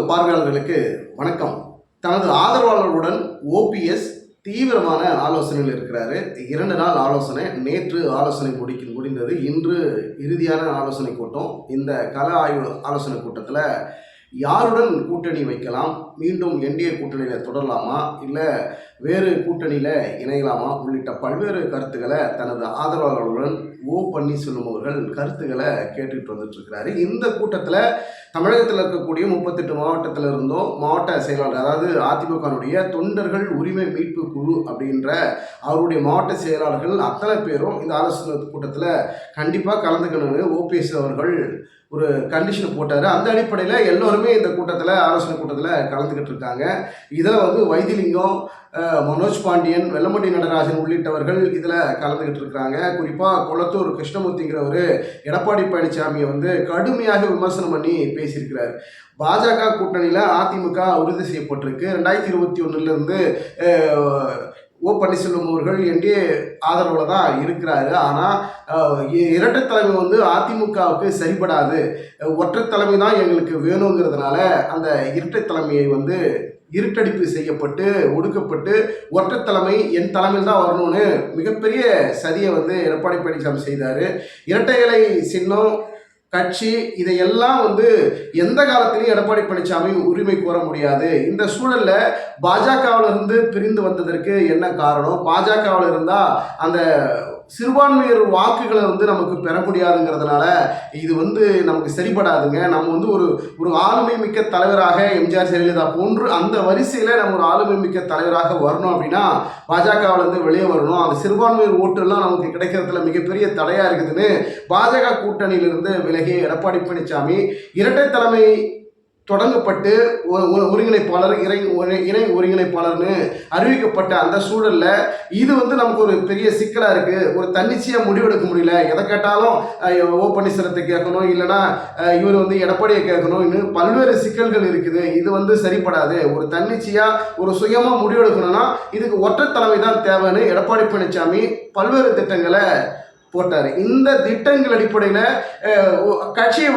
பார்வையாளர்களுக்கு வணக்கம். தனது ஆதரவாளர்களுடன் ஓபிஎஸ் தீவிரமான ஆலோசனையில் இருக்கிறாரு. 2 நாள் ஆலோசனை. நேற்று ஆலோசனை முடிந்தது. இன்று இறுதியான ஆலோசனை கூட்டம். இந்த கள ஆய்வு ஆலோசனை கூட்டத்தில் யாருடன் கூட்டணி வைக்கலாம், மீண்டும் என்டிஏ கூட்டணியில் தொடரலாமா, இல்லை வேறு கூட்டணியில் இணையலாமா உள்ளிட்ட பல்வேறு கருத்துக்களை தனது ஆதரவாளர்களுடன் பன்னீர்செல்வம் அவர்கள் கருத்துக்களை கேட்டுக்கிட்டு வந்துட்டுருக்கிறாரு. இந்த கூட்டத்தில் தமிழகத்தில் இருக்கக்கூடிய 38 மாவட்டத்தில் இருந்தும் மாவட்ட செயலாளர், அதாவது அதிமுகனுடைய தொண்டர்கள் உரிமை மீட்பு குழு அப்படின்ற அவருடைய மாவட்ட செயலாளர்கள் அத்தனை பேரும் இந்த ஆலோசனை கூட்டத்தில் கண்டிப்பாக கலந்துக்கணும்னு ஓபிஎஸ் அவர்கள் ஒரு கண்டிஷன் போட்டார். அந்த அடிப்படையில் எல்லோருமே இந்த கூட்டத்தில் ஆலோசனை கூட்டத்தில் கலந்துக்கிட்டு இருக்காங்க. இதில் வைத்திலிங்கம், மனோஜ் பாண்டியன், வெல்லமண்டி நடராஜன் உள்ளிட்டவர்கள் இதில் கலந்துக்கிட்டு இருக்காங்க. குறிப்பாக கொளத்தூர் கிருஷ்ணமூர்த்திங்கிறவர் எடப்பாடி பழனிசாமியை கடுமையாக விமர்சனம் பண்ணி பேசியிருக்கிறார். பாஜக கூட்டணியில் அதிமுக உறுதி செய்யப்பட்டிருக்கு. 2021 பன்னீர்செல்வம் அவர்கள் என்டிஏ ஆதரவில் தான் இருக்கிறாரு. ஆனால் இரட்டை தலைமை அதிமுகவுக்கு சரிபடாது, ஒற்றை தலைமை தான் எங்களுக்கு வேணுங்கிறதுனால அந்த இரட்டை தலைமையை இருட்டடிப்பு செய்யப்பட்டு ஒடுக்கப்பட்டு ஒற்றை தலைமை என் தலைமையில் தான் வரணும்னு மிகப்பெரிய சதியை எடப்பாடி பழனிசாமி செய்தார். இரட்டை இலை சின்னம், கட்சி, இதையெல்லாம் எந்த காலத்திலையும் எடப்பாடி பழனிசாமி உரிமை கோர முடியாது. இந்த சூழலில் பாஜகவிலிருந்து பிரிந்து வந்ததற்கு என்ன காரணம்? பாஜகவில் இருந்தால் அந்த சிறுபான்மையர் வாக்குகளை நமக்கு பெற முடியாதுங்கிறதுனால இது நமக்கு சரிபடாதுங்க. நம்ம ஒரு ஆளுமை மிக்க தலைவராக எம்ஜிஆர் ஜெயலலிதா போன்று அந்த வரிசையில் நம்ம ஒரு ஆளுமை மிக்க தலைவராக வரணும் அப்படின்னா பாஜகவிலேருந்து வெளியே வரணும். அந்த சிறுபான்மையர் ஓட்டுலாம் நமக்கு கிடைக்கிறதுல மிகப்பெரிய தடையாக இருக்குதுன்னு பாஜக கூட்டணியிலிருந்து விலகிய எடப்பாடி பழனிசாமி இரட்டை தலைமை தொடங்கப்பட்டு ஒருங்கிணைப்பாளர், இணை ஒருங்கிணைப்பாளர்னு அறிவிக்கப்பட்ட அந்த சூழலில் இது நமக்கு ஒரு பெரிய சிக்கலாக இருக்குது. ஒரு தன்னிச்சையாக முடிவெடுக்க முடியல. எதை கேட்டாலும் பன்னீர்செல்வத்தை கேட்கணும், இல்லைனா இவர் எடப்பாடியை கேட்கணும், இன்னும் பல்வேறு சிக்கல்கள் இருக்குது. இது சரிப்படாது. ஒரு தன்னிச்சையாக ஒரு சுயமாக முடிவெடுக்கணும்னா இதுக்கு ஒற்றை தலைமை தான் தேவைன்னு எடப்பாடி பழனிசாமி பல்வேறு திட்டங்களை போட்டார். இந்த திட்டங்கள் அடிப்படையில் கட்சியை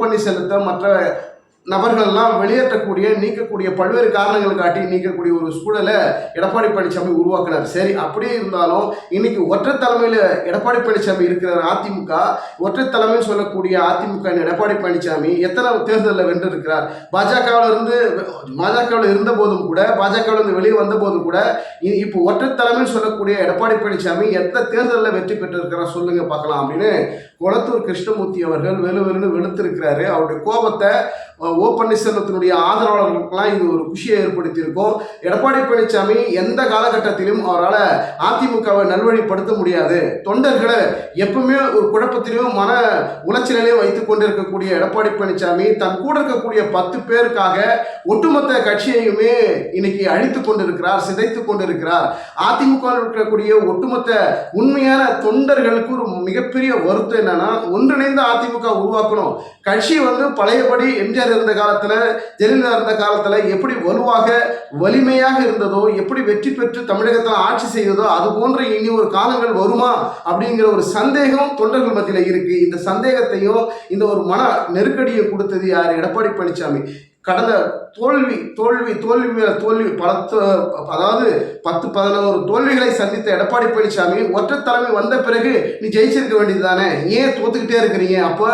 பன்னீர்செல்வத்தை மற்ற நபர்கள்லாம் வெளியேற்றக்கூடிய, நீக்கக்கூடிய பல்வேறு காரணங்கள் காட்டி நீக்கக்கூடிய ஒரு சூழலை எடப்பாடி பழனிசாமி உருவாக்கினார். சரி, அப்படியே இருந்தாலும் இன்னைக்கு ஒற்றை தலைமையில் எடப்பாடி பழனிசாமி இருக்கிற அதிமுக, ஒற்றை தலைமைன்னு சொல்லக்கூடிய அதிமுக எடப்பாடி பழனிசாமி எத்தனை தேர்தலில் வென்றிருக்கிறார்? பாஜகவில் இருந்த போதும் கூட, பாஜகவிலிருந்து வெளியே வந்த போதும் கூட இப்போ ஒற்றை தலைமைன்னு சொல்லக்கூடிய எடப்பாடி பழனிசாமி எத்தனை தேர்தலில் வெற்றி பெற்றிருக்கிறார் சொல்லுங்க பார்க்கலாம் அப்படின்னு கொளத்தூர் கிருஷ்ணமூர்த்தி அவர்கள் வெளுத்திருக்கிறாரு. அவருடைய கோபத்தை பன்னீர்செல்வத்தினுடைய ஆதரவாளர்களுக்கெல்லாம் இது ஒரு குஷியை ஏற்படுத்தியிருக்கும். எடப்பாடி பழனிசாமி எந்த காலகட்டத்திலும் அவரால் அதிமுகவை நல்வழிப்படுத்த முடியாது. தொண்டர்களை எப்பவுமே ஒரு குழப்பத்திலையும் மன உளைச்சலையும் வைத்துக் கொண்டிருக்கக்கூடிய எடப்பாடி பழனிசாமி தன் கூட இருக்கக்கூடிய 10 பேருக்காக ஒட்டுமொத்த கட்சியையுமே இன்னைக்கு அழித்து கொண்டிருக்கிறார், சிதைத்து கொண்டிருக்கிறார். அதிமுக இருக்கக்கூடிய ஒட்டுமொத்த உண்மையான தொண்டர்களுக்கு ஒரு மிகப்பெரிய வருத்தம் என்னன்னா, ஒன்றிணைந்த அதிமுக உருவாக்கணும். கட்சி பழையபடி எம்ஜிஆர் இருந்த காலத்தில், ஜெயலலிதா இருந்த காலத்தில் எப்படி வலுவாக வலிமையாக இருந்ததோ, எப்படி வெற்றி பெற்று தமிழகத்தில் ஆட்சி செய்ததோ அது போன்ற இனி ஒரு காலங்கள் வருமா அப்படிங்கிற ஒரு சந்தேகம் தொண்டர்கள் மத்தியில் இருக்கு. இந்த சந்தேகத்தையும் இந்த ஒரு மன நெருக்கடியை கொடுத்தது யார்? எடப்பாடி பழனிசாமி. கடந்த தோல்வி மேல தோல்வி, அதாவது 10-11 தோல்விகளை சந்தித்த எடப்பாடி பழனிசாமி ஒற்றை தலைமை வந்த பிறகு நீ ஜெயிச்சிருக்க வேண்டியது தானே, ஏன் தோத்துக்கிட்டே இருக்கிறீங்க? அப்போ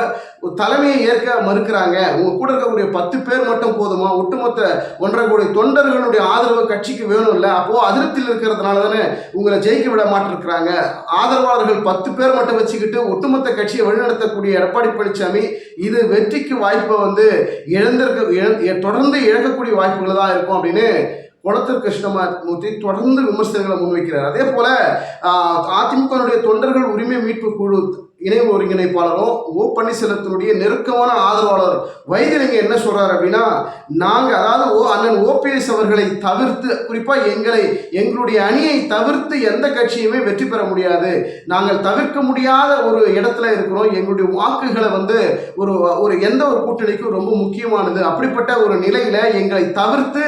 தலைமையை ஏற்க மறுக்கிறாங்க. உங்க கூட இருக்கக்கூடிய 10 பேர் மட்டும் போதுமா? ஒட்டுமொத்த 1.5 கோடி தொண்டர்களுடைய ஆதரவு கட்சிக்கு வேணும் இல்லை? அப்போ அதிருப்தியில் இருக்கிறதுனால தானே உங்களை ஜெயிக்க விட மாட்டிருக்கிறாங்க. ஆதரவாளர்கள் 10 பேர் மட்டும் வச்சுக்கிட்டு ஒட்டுமொத்த கட்சியை வழிநடத்தக்கூடிய எடப்பாடி பழனிசாமி இது வெற்றிக்கு வாய்ப்பை தொடர்ந்து இழக்கக்கூடிய வாய்ப்புகள் தான் இருக்கும் அப்படின்னு கொளத்தூர் கிருஷ்ணமூர்த்தி தொடர்ந்து விமர்சனங்களை முன்வைக்கிறார். அதே போல அதிமுகனுடைய தொண்டர்கள் உரிமை மீட்பு குழு இணை ஒருங்கிணைப்பாளரும் பன்னீர்செல்வத்தினுடைய நெருக்கமான ஆதரவாளர் வைத்திலிங்கம் என்ன சொல்றாரு அப்படின்னா, நாங்கள் அதாவது அண்ணன் ஓபிஎஸ் அவர்களை தவிர்த்து, குறிப்பாக எங்களுடைய அணியை தவிர்த்து எந்த கட்சியுமே வெற்றி பெற முடியாது. நாங்கள் தவிர்க்க முடியாத ஒரு இடத்துல இருக்கிறோம். எங்களுடைய வாக்குகளை ஒரு எந்த ஒரு கூட்டணிக்கும் ரொம்ப முக்கியமானது. அப்படிப்பட்ட ஒரு நிலையில எங்களை தவிர்த்து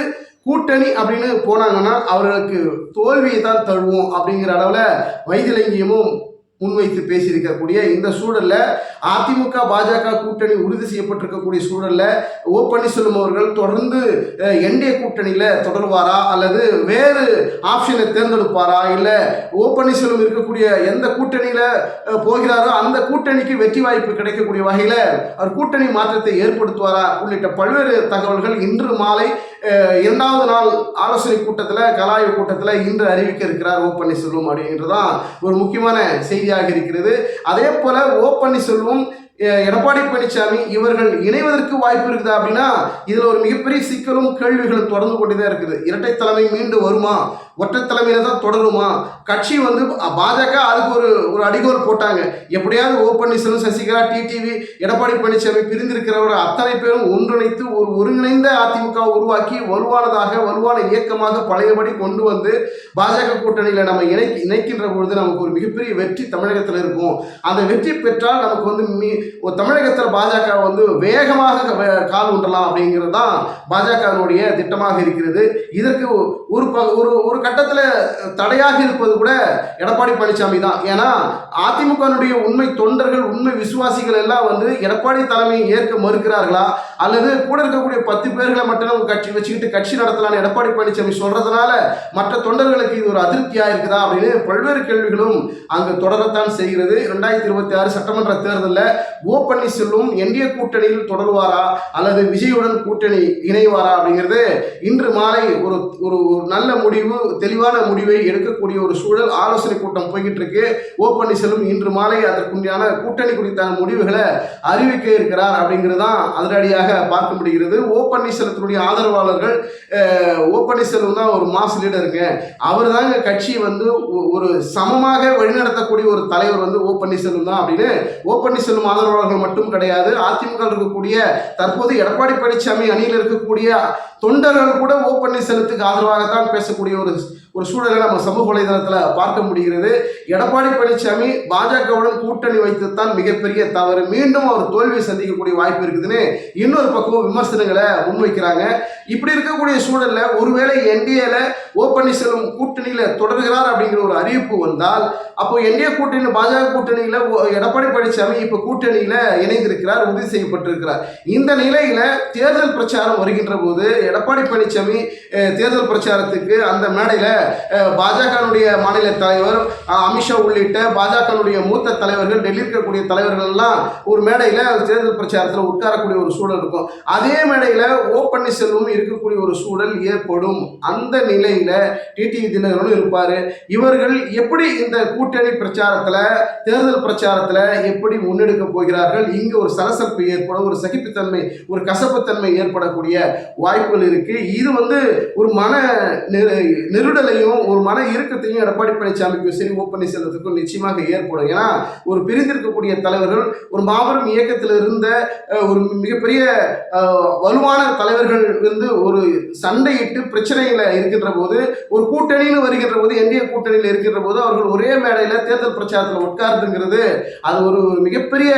கூட்டணி அப்படின்னு போனாங்கன்னா அவர்களுக்கு தோல்வியை தான் தழுவோம் அப்படிங்கிற அளவில் வைத்திலிங்கமும் முன்வைத்து பேசியிருக்கக்கூடிய இந்த சூழல்ல அதிமுக பாஜக கூட்டணி உறுதி செய்யப்பட்டிருக்கக்கூடிய சூழல்ல ஓ பன்னீர்செல்வம் அவர்கள் தொடர்ந்து என்டிஏ கூட்டணியில தொடர்வாரா அல்லது வேறு ஆப்ஷனை தேர்ந்தெடுப்பாரா, இல்ல ஓ பன்னீர்செல்வம் இருக்கக்கூடிய எந்த கூட்டணியில போகிறாரோ அந்த கூட்டணிக்கு வெற்றி வாய்ப்பு கிடைக்கக்கூடிய வகையில அவர் கூட்டணி மாற்றத்தை ஏற்படுத்துவாரா உள்ளிட்ட பல்வேறு தகவல்கள் இன்று மாலை இரண்டாவது நாள் ஆலோசனை கூட்டத்தில் கலாய்வு கூட்டத்தில் இன்று அறிவிக்க இருக்கிறார் ஓ பன்னீர்செல்வம் அப்படின்றதான் ஒரு முக்கியமான செய்தியாக இருக்கிறது. அதே போல ஓ பன்னீர்செல்வம் எடப்பாடி பழனிசாமி இவர்கள் இணைவதற்கு வாய்ப்பு இருக்குதா அப்படின்னா இதுல ஒரு மிகப்பெரிய சிக்கலும் கேள்விகளும் தொடர்ந்து கொண்டுதான் இருக்குது. இரட்டை தலைமை மீண்டும் வருமா, ஒற்றை தலைமையில தான் தொடருமா, கட்சி பாஜக அதுக்கு ஒரு அடிகோல் போட்டாங்க. எப்படியாவது ஓ பன்னீர்செல்வம், சசிகலா, டிடிவி, எடப்பாடி பழனிசாமி பிரிந்திருக்கிறவர் அத்தனை பேரும் ஒன்றிணைத்து ஒரு ஒருங்கிணைந்த அதிமுக உருவாக்கி வலுவான இயக்கமாக பழையபடி கொண்டு வந்து பாஜக கூட்டணியில நம்ம இணைக்கின்ற பொழுது நமக்கு ஒரு மிகப்பெரிய வெற்றி தமிழகத்தில் இருக்கும். அந்த வெற்றி பெற்றால் நமக்கு தமிழகத்தில் பாஜக வேகமாக கால் ஊன்றலாம் அப்படிங்கிறது தான் பாஜகவினுடைய திட்டமாக இருக்கிறது. இதற்கு ஒரு கட்டத்தில் தடையாக இருப்பது கூட எடப்பாடி பழனிசாமி தான். ஏன்னா அதிமுகனுடைய உண்மை தொண்டர்கள், உண்மை விசுவாசிகள் எல்லாம் எடப்பாடி தலைமையை ஏற்க மறுக்கிறார்களா, அல்லது கூட இருக்கக்கூடிய 10 பேர்களை மட்டும் கட்சி வச்சுக்கிட்டு கட்சி நடத்தலாம் எடப்பாடி பழனிசாமி சொல்றதுனால மற்ற தொண்டர்களுக்கு இது ஒரு அதிருப்தியா இருக்குதா அப்படின்னு பல்வேறு கேள்விகளும் அங்கு தொடரத்தான் செய்கிறது. 2026 சட்டமன்ற தேர்தலில் ஓ பன்னீர்செல்வம் என்டிஏ கூட்டணியில் தொடருவாரா அல்லது விஜயுடன் கூட்டணி இணைவாரா அப்படிங்கிறது இன்று மாலை ஒரு நல்ல முடிவு, தெளிவான முடிவை எடுக்கக்கூடிய ஒரு சூழல். ஆலோசனை கூட்டம் போய்கிட்டு இருக்கு. ஓ பன்னீர்செல்வம் இன்று மாலை அதற்குண்டான கூட்டணி குறித்தான முடிவுகளை அறிவிக்க இருக்கிறார் அப்படிங்கிறது தான் அதிரடியாக பார்க்க முடிகிறது. ஓ பன்னீர்செல்வத்தினுடைய ஆதரவாளர்கள் ஓ பன்னீர்செல்வம் தான் ஒரு மாஸ் லீடருங்க, அவர் தாங்க கட்சி ஒரு சமமாக வழிநடத்தக்கூடிய ஒரு தலைவர் ஓ பன்னீர்செல்வம் தான் அப்படின்னு ஓ பன்னீர்செல்வம் ஆதரவாளர்கள் மட்டும் கிடையாது, அதிமுக இருக்கக்கூடிய தற்போது எடப்பாடி பழனிசாமி அணியில் இருக்கக்கூடிய தொண்டர்கள் கூட ஓ பன்னீர்செல்வத்துக்கு ஆதரவாகத்தான் பேசக்கூடிய ஒரு சூழலை நம்ம சமூக வலைதளத்தில் பார்க்க முடிகிறது. எடப்பாடி பழனிசாமி பாஜகவுடன் கூட்டணி வைத்துத்தான் மிகப்பெரிய தவறு, மீண்டும் அவர் தோல்வியை சந்திக்கக்கூடிய வாய்ப்பு இருக்குதுன்னு இன்னொரு பக்கம் விமர்சனங்களை முன்வைக்கிறாங்க. இப்படி இருக்கக்கூடிய சூழல்ல ஒருவேளை என்டிஏல ஓ பன்னீர்செல்வம் கூட்டணியில தொடர்கிறார் அப்படிங்கிற ஒரு அறிவிப்பு வந்தால் அப்போ என்டிஏ கூட்டணியில் பாஜக கூட்டணியில எடப்பாடி பழனிசாமி இப்ப கூட்டணியில இணைந்திருக்கிறார், உறுதி செய்யப்பட்டிருக்கிறார். இந்த நிலையில தேர்தல் பிரச்சாரம் வருகின்ற போது எடப்பாடி பழனிசாமி தேர்தல் பிரச்சாரத்துக்கு அந்த மேடையில பாஜகனுடைய மாநில தலைவர் அமித்ஷா உள்ளிட்ட பாஜகனுடைய மூத்த தலைவர்கள், டெல்லி இருக்கக்கூடிய தலைவர்கள் எல்லாம் ஒரு மேடையில தேர்தல் பிரச்சாரத்தில் உட்காரக்கூடிய ஒரு சூழல் இருக்கும். அதே மேடையில ஓ பன்னீர்செல்வம் இருக்கக்கூடிய ஒரு சூழல் ஏற்படும். அந்த நிலையில டிடிவி தினகரனும் இருப்பாரு. இவர்கள் எப்படி இந்த கூட்டணி பிரச்சாரத்துல, தேர்தல் பிரச்சாரத்துல எப்படி முன்னெடுக்க போகிறார்கள், இங்கு ஒரு சலசலப்பு ஏற்படும், ஒரு சகிப்புத்தன்மை, ஒரு கசப்புத்தன்மை ஏற்படக்கூடிய வாய்ப்புகள் இருக்கு. இது ஒரு மன நெருடலையும் ஒரு மன இறுக்கத்தையும் எடப்பாடி பழனிசாமிக்கும் சரி ஓ பன்னீர்செல்வத்துக்கும் நிச்சயமாக ஏற்படும். ஏன்னா ஒரு பிரிந்திருக்கக்கூடிய தலைவர்கள், ஒரு மாபெரும் இயக்கத்தில் இருந்த ஒரு மிகப்பெரிய வலுவான தலைவர்கள் ஒரு சண்டையிட்டு பிரச்சனையில இருக்கின்ற போது, ஒரு கூட்டணின்னு வருகின்ற போது, என்டிஏ கூட்டணியில் இருக்கின்ற போது அவர்கள் ஒரே மேடையில தேர்தல் பிரச்சாரத்தில் உட்கார்ந்துங்கிறது அது ஒரு மிகப்பெரிய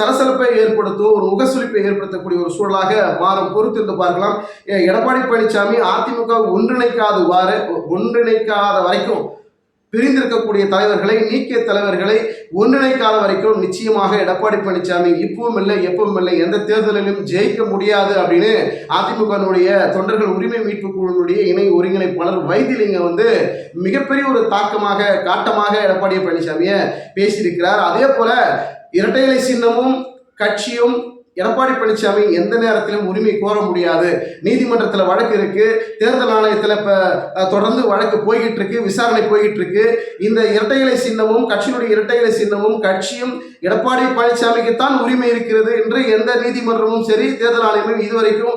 சலசலப்பை ஏற்படுத்தும், ஒரு முகசுளிப்பை ஏற்படுத்தக்கூடிய ஒரு சூழலாக மாறும். பொறுத்திருந்து பார்க்கலாம். எடப்பாடி பழனிசாமி அதிமுக ஒன்றிணைக்காத வரைக்கும், பிரிந்திருக்கக்கூடிய தலைவர்களை, நீக்கிய தலைவர்களை ஒன்றிணைக்காத வரைக்கும் நிச்சயமாக எடப்பாடி பழனிசாமி இப்பவும் இல்லை எப்பவும் இல்லை எந்த தேர்தலிலும் ஜெயிக்க முடியாது அப்படின்னு அதிமுகனுடைய தொண்டர்கள் உரிமை மீட்பு குழுவினுடைய இணை ஒருங்கிணைப்பாளர் வைத்திலிங்கம் மிகப்பெரிய ஒரு காட்டமாக எடப்பாடி பழனிசாமியை பேசியிருக்கிறார். அதே போல இரட்டை இலை சின்னமும் கட்சியும் எடப்பாடி பழனிசாமி எந்த நேரத்திலும் உரிமை கோர முடியாது. நீதிமன்றத்தில் வழக்கு இருக்கு, தேர்தல் ஆணையத்தில் இப்போ தொடர்ந்து வழக்கு போய்கிட்டு இருக்கு, விசாரணை போய்கிட்டு இருக்கு. இந்த இரட்டை இலை சின்னமும் கட்சியினுடைய இரட்டை இலை சின்னமும் கட்சியும் எடப்பாடி பழனிசாமிக்குத்தான் உரிமை இருக்கிறது என்று எந்த நீதிமன்றமும் சரி தேர்தல் ஆணையமும் இதுவரைக்கும்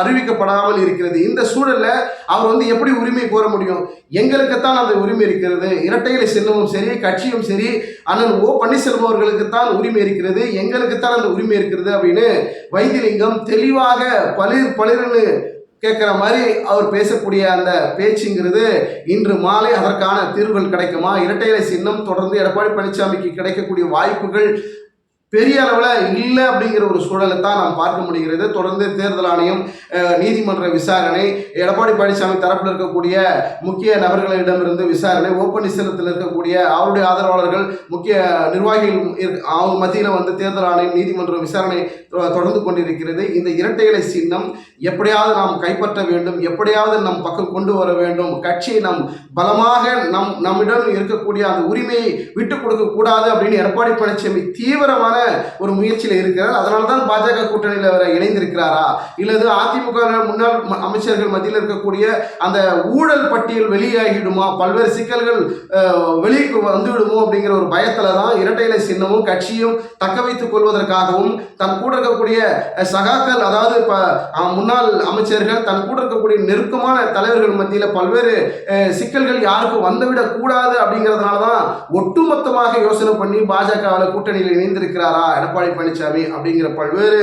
அறிவிக்கப்படாமல் இருக்கிறது. இந்த சூழல்ல அவர் எப்படி உரிமை கோர முடியும்? எங்களுக்குத்தான் அந்த உரிமை இருக்கிறது, இரட்டை இலை சின்னமும் சரி கட்சியும் சரி அண்ணன் ஓ பன்னீர்செல்வம் அவர்களுக்குத்தான் உரிமை இருக்கிறது, எங்களுக்குத்தான் அந்த உரிமை இருக்கிறது அப்படின்னு வைத்திலிங்கம் தெளிவாக பளிர்னு கேட்குற மாதிரி அவர் பேசக்கூடிய அந்த பேச்சுங்கிறது இன்று மாலை அதற்கான தீர்வுகள் கிடைக்குமா? இரட்டை இலை சின்னம் தொடர்ந்து எடப்பாடி பழனிசாமிக்கு கிடைக்கக்கூடிய வாய்ப்புகள் பெரிய அளவில் இல்லை அப்படிங்கிற ஒரு சூழலை தான் நாம் பார்க்க முடிகிறது. தொடர்ந்து தேர்தல் ஆணையம், நீதிமன்ற விசாரணை, எடப்பாடி பழனிசாமி தரப்பில் இருக்கக்கூடிய முக்கிய நபர்களிடமிருந்து விசாரணை, ஓ பன்னீர்செல்வத்தில் இருக்கக்கூடிய அவருடைய ஆதரவாளர்கள், முக்கிய நிர்வாகிகள் அவங்க மத்தியில் தேர்தல் ஆணையம், நீதிமன்ற விசாரணை தொடர்ந்து கொண்டிருக்கிறது. இந்த இரட்டை இலை சின்னம் எப்படியாவது நாம் கைப்பற்ற வேண்டும், எப்படியாவது நம் பக்கம் கொண்டு வர வேண்டும், கட்சியை நம் பலமாக நம்மிடம் இருக்கக்கூடிய அந்த உரிமையை விட்டுக் கொடுக்க கூடாது அப்படின்னு எடப்பாடி பழனிசாமி தீவிரமான ஒரு முயற்சியில் இருக்கிறார். அதனால தான் பாஜக கூட்டணியில் அவர் இணைந்திருக்கிறாரா, இல்லது அதிமுக முன்னாள் அமைச்சர்கள் மத்தியில் இருக்கக்கூடிய அந்த ஊழல் பட்டியல் வெளியாகிடுமா, பல்வேறு சிக்கல்கள் வெளியே வந்துவிடுமோ அப்படிங்கிற ஒரு பயத்துல தான் இரட்டை இலை சின்னமும் கட்சியும் தக்க வைத்துக் கொள்வதற்காகவும் தன் கூட இருக்கக்கூடிய சகாக்கள், அதாவது முன்னாள் அமைச்சர்கள், தன் கூட இருக்கக்கூடிய நெருக்கமான தலைவர்கள் மத்தியில் பல்வேறு சிக்கல்கள் யாருக்கும் வந்துவிடக் கூடாது அப்படிங்கிறதுனால தான் ஒட்டுமொத்தமாக யோசனை பண்ணி பாஜகவில் கூட்டணியில் இணைந்திருக்கிறாரா எடப்பாடி பழனிசாமி அப்படிங்கிற பல்வேறு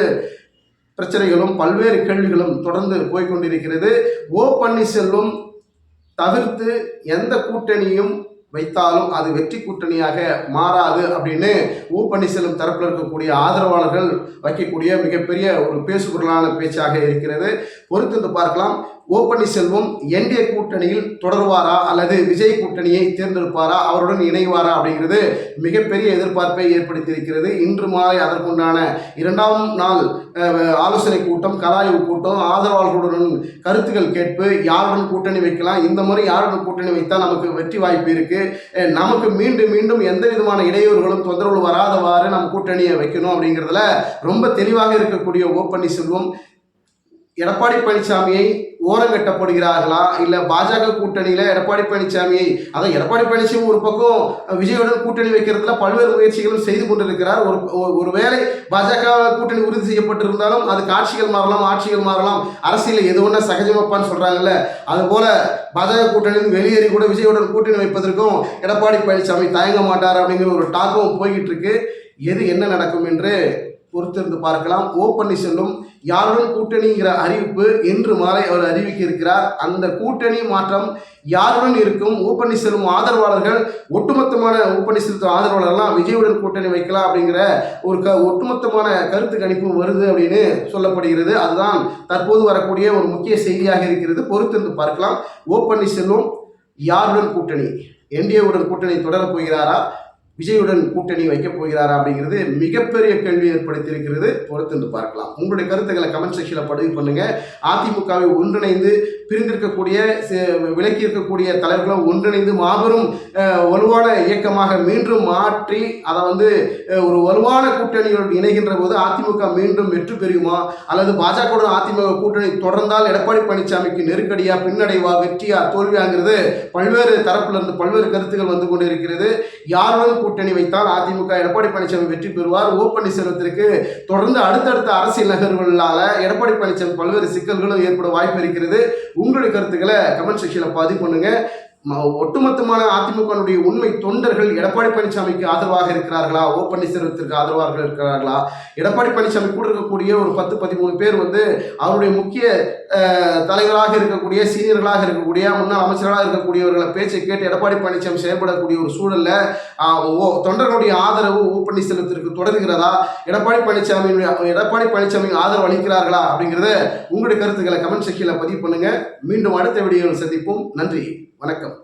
பிரச்சனைகளும் பல்வேறு கேள்விகளும் தொடர்ந்து போய்கொண்டிருக்கிறது. ஓ பன்னீர்செல்வம் தவிர்த்து எந்த கூட்டணியும் வைத்தாலும் அது வெற்றி கூட்டணியாக மாறாது அப்படின்னு ஓ பன்னீர்செல்வம் தரப்பில் இருக்கக்கூடிய ஆதரவாளர்கள் வைக்கக்கூடிய மிகப்பெரிய ஒரு பேசுபொருளான பேச்சாக இருக்கிறது. பொறுத்து பார்க்கலாம். ஓ பன்னீர்செல்வம் என்டிஏ கூட்டணியில் தொடர்வாரா அல்லது விஜய் கூட்டணியை தேர்ந்தெடுப்பாரா, அவருடன் இணைவாரா அப்படிங்கிறது மிகப்பெரிய எதிர்பார்ப்பை ஏற்படுத்தியிருக்கிறது. இன்று மாலை அதற்குண்டான 2ஆம் நாள் ஆலோசனை கூட்டம், கலாய்வு கூட்டம், ஆதரவாளர்களுடன் கருத்துக்கள் கேட்பு, யாருடன் கூட்டணி வைக்கலாம், இந்த முறை யாருடன் கூட்டணி வைத்தால் நமக்கு வெற்றி வாய்ப்பு இருக்கு, நமக்கு மீண்டும் மீண்டும் எந்த விதமான இடையூறுகளும் தொந்தரவு வராதவாறு நம்ம கூட்டணியை வைக்கணும் அப்படிங்கிறதுல ரொம்ப தெளிவாக இருக்கக்கூடிய ஓ பன்னீர்செல்வம் எடப்பாடி பழனிசாமியை ஓரங்கட்டப்படுகிறார்களா, இல்லை பாஜக கூட்டணியில் எடப்பாடி பழனிசாமியை, அதான் எடப்பாடி பழனிசாமி ஒரு பக்கம் விஜயுடன் கூட்டணி வைக்கிறதுல பல்வேறு முயற்சிகளும் செய்து கொண்டிருக்கிறார். ஒருவேளை பாஜக கூட்டணி உறுதி செய்யப்பட்டிருந்தாலும் அது காட்சிகள் மாறலாம், ஆட்சிகள் மாறலாம், அரசியல் எது ஒன்றா சகஜமப்பான்னு சொல்கிறாங்கல்ல, அதுபோல பாஜக கூட்டணியில் வெளியேறி கூட விஜயுடன் கூட்டணி வைப்பதற்கும் எடப்பாடி பழனிசாமி தயங்க மாட்டார் அப்படிங்கிற ஒரு டாக்கும் போய்கிட்டு இருக்கு. எது என்ன நடக்கும் என்று பொறுத்திருந்து பார்க்கலாம். ஓ பன்னீர்செல்வம் யாருடன் கூட்டணிங்கிற அறிவிப்பு இன்று மாலை அவர் அறிவிக்க இருக்கிறார். அந்த கூட்டணி மாற்றம் யாருடன் இருக்கும், ஓ பன்னீர்செல்வம் ஆதரவாளர்கள் ஒட்டுமொத்தமான ஓ பன்னீர்செல்வம் ஆதரவாளர்கள்லாம் விஜயுடன் கூட்டணி வைக்கலாம் அப்படிங்கிற ஒரு ஒட்டுமொத்தமான கருத்து கணிப்பு வருது அப்படின்னு சொல்லப்படுகிறது. அதுதான் தற்போது வரக்கூடிய ஒரு முக்கிய செய்தியாக இருக்கிறது. பொறுத்திருந்து பார்க்கலாம். ஓ பன்னீர்செல்வம் யாருடன் கூட்டணி, என்டிஏவுடன் கூட்டணி தொடரப் போகிறாரா, விஜயுடன் கூட்டணி வைக்கப் போகிறாரா அப்படிங்கிறது மிகப்பெரிய கேள்வி ஏற்படுத்தியிருக்கிறது. பொறுத்து பார்க்கலாம். உங்களுடைய கருத்துக்களை கமெண்ட் செக்ஷனில் பதிவு பண்ணுங்க. அதிமுகவை ஒன்றிணைந்து பிரிந்திருக்கக்கூடிய விலக்கி இருக்கக்கூடிய தலைவர்களும் ஒன்றிணைந்து மாபெரும் வலுவான இயக்கமாக மீண்டும் மாற்றி அதை ஒரு வலுவான கூட்டணியுடன் இணைகின்ற போது அதிமுக மீண்டும் வெற்றி பெறுமா, அல்லது பாஜகவுடன் அதிமுக கூட்டணி தொடர்ந்தால் எடப்பாடி பழனிசாமிக்கு நெருக்கடியா, பின்னடைவா, வெற்றியா, தோல்வியாங்கிறது பல்வேறு தரப்பிலிருந்து பல்வேறு கருத்துக்கள் வந்து கொண்டிருக்கிறது. யாருடன் கூட்டணி வைத்தால் அதிமுக எடப்பாடி பழனிசாமி வெற்றி பெறுவார், ஓ பன்னீர்செல்வத்திற்கு தொடர்ந்து அடுத்தடுத்த அரசியல் நகர்வுகளால எடப்பாடி பழனிசாமி பல்வேறு சிக்கல்களும் ஏற்பட வாய்ப்பு இருக்கிறது. உங்களுடைய கருத்துக்களை கமெண்ட் செக்ஷனில் பதிவு பண்ணுங்க. ஒட்டுமொத்தமான அதிமுகனுடைய உண்மை தொண்டர்கள் எடப்பாடி பழனிசாமிக்கு ஆதரவாக இருக்கிறார்களா, ஓ பன்னீர்செல்வத்திற்கு ஆதரவாக இருக்கிறார்களா, எடப்பாடி பழனிசாமி கூட இருக்கக்கூடிய ஒரு 10-13 பேர் அவருடைய முக்கிய தலைவராக இருக்கக்கூடிய, சீனியர்களாக இருக்கக்கூடிய, முன்னாள் அமைச்சர்களாக இருக்கக்கூடியவர்களை பேச்சை கேட்டு எடப்பாடி பழனிசாமி செயல்படக்கூடிய ஒரு சூழல்ல தொண்டர்களுடைய ஆதரவு ஓ பன்னீர்செல்வத்திற்கு தொடர்கிறதா, எடப்பாடி பழனிசாமி ஆதரவு அளிக்கிறார்களா அப்படிங்கிறத உங்களுடைய கருத்துக்களை கமெண்ட் செக்ஷனில் பதிவு பண்ணுங்க. மீண்டும் அடுத்த வீடியோவில் சந்திப்போம். நன்றி, வணக்கம்.